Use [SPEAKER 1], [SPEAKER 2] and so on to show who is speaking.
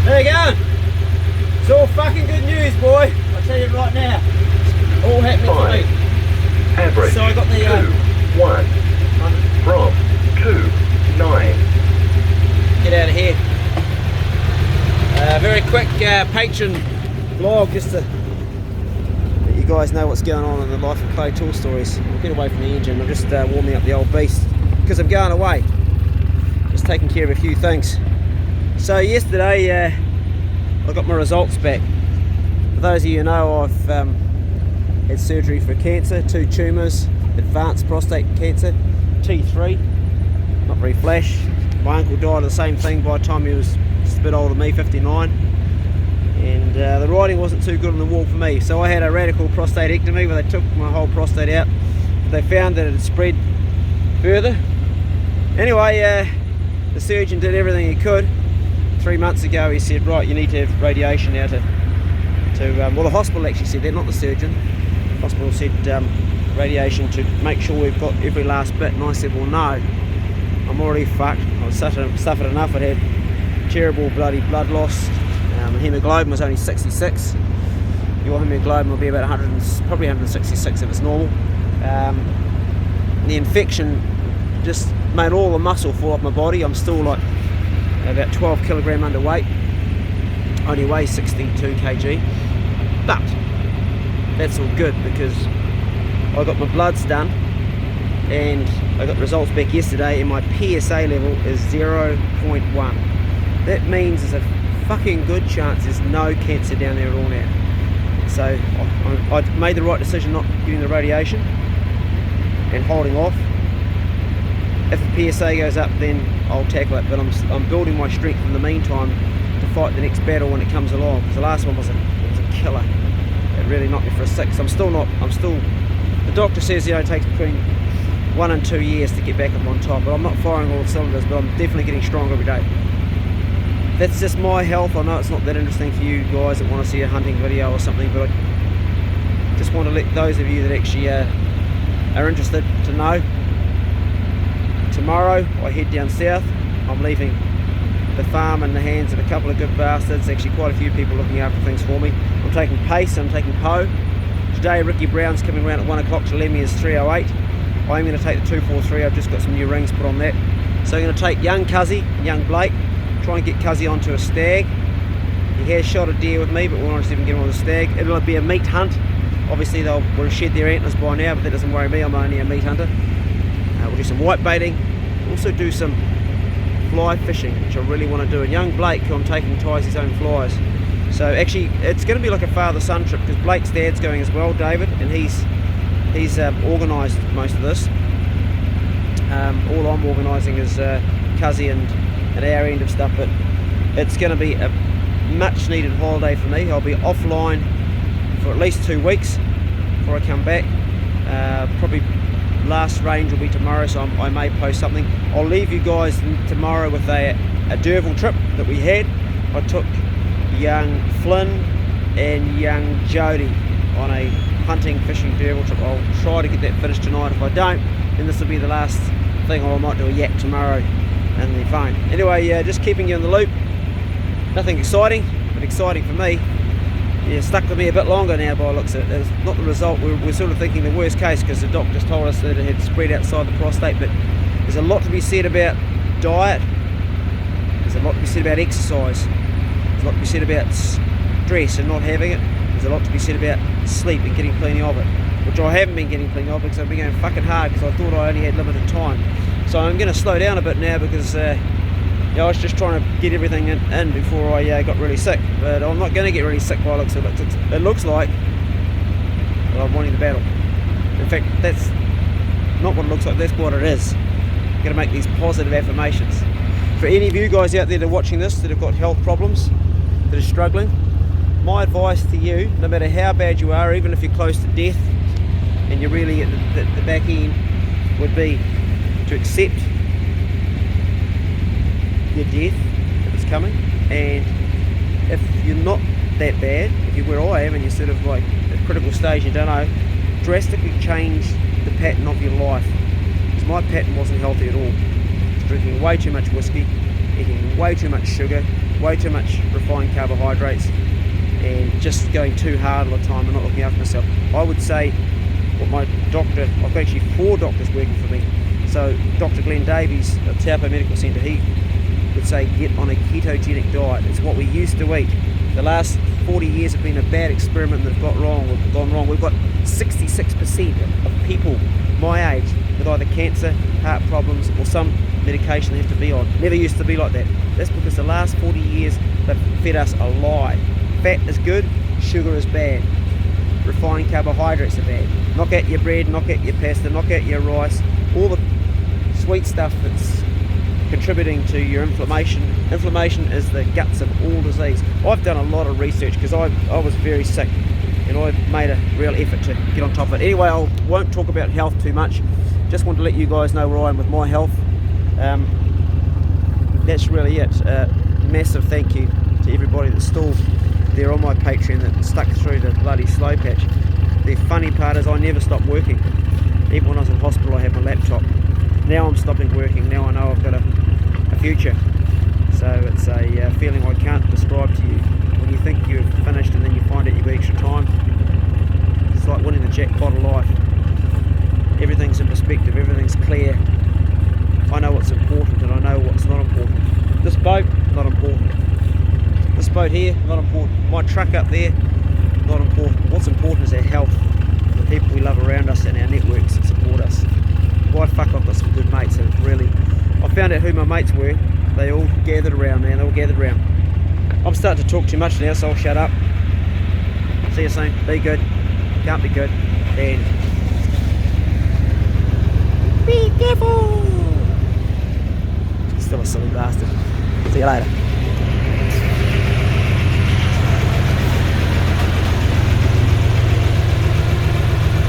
[SPEAKER 1] There you go. It's all fucking good news, boy. I'll tell you right now. All happening for me.
[SPEAKER 2] Average.
[SPEAKER 1] So I got the
[SPEAKER 2] 2, 1 from 2, 9.
[SPEAKER 1] Get out of here. Very quick patron vlog just to let you guys know what's going on in the life of Clay Tool Stories. We'll get away from the engine. I'm just warming up the old beast because I'm going away. Just taking care of a few things. So yesterday I got my results back. For those of you who know, I've had surgery for cancer, 2 tumours, advanced prostate cancer, T3, not very flash. My uncle died of the same thing by the time he was just a bit older than me, 59. And the writing wasn't too good on the wall for me. So I had a radical prostatectomy where they took my whole prostate out. They found that it had spread further. Anyway, the surgeon did everything he could. 3 months ago he said, right, you need to have radiation now to well, the hospital actually said that, not the surgeon. The hospital said radiation to make sure we've got every last bit, and I said, well, no, I'm already fucked. I've suffered enough. I'd had terrible bloody blood loss. Hemoglobin was only 66. Your hemoglobin will be about 100, probably 166 if it's normal. The infection just made all the muscle fall off my body. I'm still like about 12 kilogram underweight. Only weigh 62 kg. But that's all good because I got my bloods done and I got results back yesterday and my PSA level is 0.1. That means there's a fucking good chance there's no cancer down there at all now. So I made the right decision not getting the radiation and holding off. If the PSA goes up, then I'll tackle it, but I'm building my strength in the meantime to fight the next battle when it comes along. Because the last one was a killer. It really knocked me for a 6. The doctor says it only takes between 1 and 2 years to get back up on top, but I'm not firing all the cylinders, but I'm definitely getting stronger every day. That's just my health. I know it's not that interesting for you guys that want to see a hunting video or something, but I just want to let those of you that actually are interested to know. Tomorrow I head down south. I'm leaving the farm in the hands of a couple of good bastards, actually quite a few people looking after things for me. I'm taking Pace, I'm taking Poe. Today Ricky Brown's coming around at 1 o'clock to lend me his 308. I'm going to take the 243, I've just got some new rings put on that. So I'm going to take young Cuzzy, young Blake, try and get Cuzzy onto a stag. He has shot a deer with me, but we'll not even get him on the stag. It'll be a meat hunt. Obviously they'll would have shed their antlers by now, but that doesn't worry me, I'm only a meat hunter. We'll do some white baiting, also do some fly fishing, which I really want to do. And young Blake, who I'm taking, ties his own flies. So actually it's going to be like a father-son trip because Blake's dad's going as well, David, and he's organised most of this. All I'm organising is Cuzzy and our end of stuff, but it's going to be a much needed holiday for me. I'll be offline for at least 2 weeks before I come back. Probably last range will be tomorrow, so I may post something. I'll leave you guys tomorrow with a Derval trip that we had. I took young Flynn and young Jody on a hunting fishing Derval trip. I'll try to get that finished tonight. If I don't, then this will be the last thing, or I might do a yak tomorrow in the phone. Anyway, just keeping you in the loop. Nothing exciting, but exciting for me. Yeah, stuck with me a bit longer now by the looks of it. It's not the result. We're sort of thinking the worst case because the doctors told us that it had spread outside the prostate, but there's a lot to be said about diet. There's a lot to be said about exercise. There's a lot to be said about stress and not having it. There's a lot to be said about sleep and getting plenty of it, which I haven't been getting plenty of because I've been going fucking hard because I thought I only had limited time. So I'm going to slow down a bit now because I was just trying to get everything in before I got really sick. But I'm not going to get really sick by the looks of it. It looks like I'm winning the battle. In fact, that's not what it looks like, that's what it is. I'm going to make these positive affirmations. For any of you guys out there that are watching this that have got health problems, that are struggling, my advice to you, no matter how bad you are, even if you're close to death and you're really at the back end, would be to accept your death if it's coming. And if you're not that bad, if you're where I am and you're sort of like at a critical stage, you don't know, drastically change the pattern of your life. Because my pattern wasn't healthy at all. I was drinking way too much whiskey, eating way too much sugar, way too much refined carbohydrates and just going too hard all the time and not looking after myself. I would say what my doctor, I've got actually 4 doctors working for me. So Dr. Glenn Davies at Taupo Medical Centre, he would say get on a ketogenic diet. It's what we used to eat. The last 40 years have been a bad experiment that's gone wrong. We've got 66% of people my age with either cancer, heart problems or some medication they have to be on. Never used to be like that. That's because the last 40 years they've fed us a lie. Fat is good, sugar is bad. Refined carbohydrates are bad. Knock out your bread, knock out your pasta, knock out your rice, all the sweet stuff that's contributing to your inflammation. Inflammation is the guts of all disease. I've done a lot of research because I was very sick and I made a real effort to get on top of it. Anyway, I won't talk about health too much. Just want to let you guys know where I am with my health. That's really it. Massive thank you to everybody that's still there on my Patreon that stuck through the bloody slow patch. The funny part is I never stopped working. Even when I was in hospital I had my laptop. Now I'm stopping working. Now I know I've got a future. So it's a feeling I can't describe to you. When you think you've finished and then you find out you've got extra time, it's like winning the jackpot of life. Everything's in perspective, everything's clear. I know what's important and I know what's not important. This boat, not important. This boat here, not important. My truck up there, not important. What's important is our health, the people we love around us and our networks that support us. Why fuck, I've got some good mates that have really... I found out who my mates were. They all gathered around, man. They all gathered around. I'm starting to talk too much now, so I'll shut up. See you soon. Be good. Can't be good. And be careful. Still a silly bastard. See you later.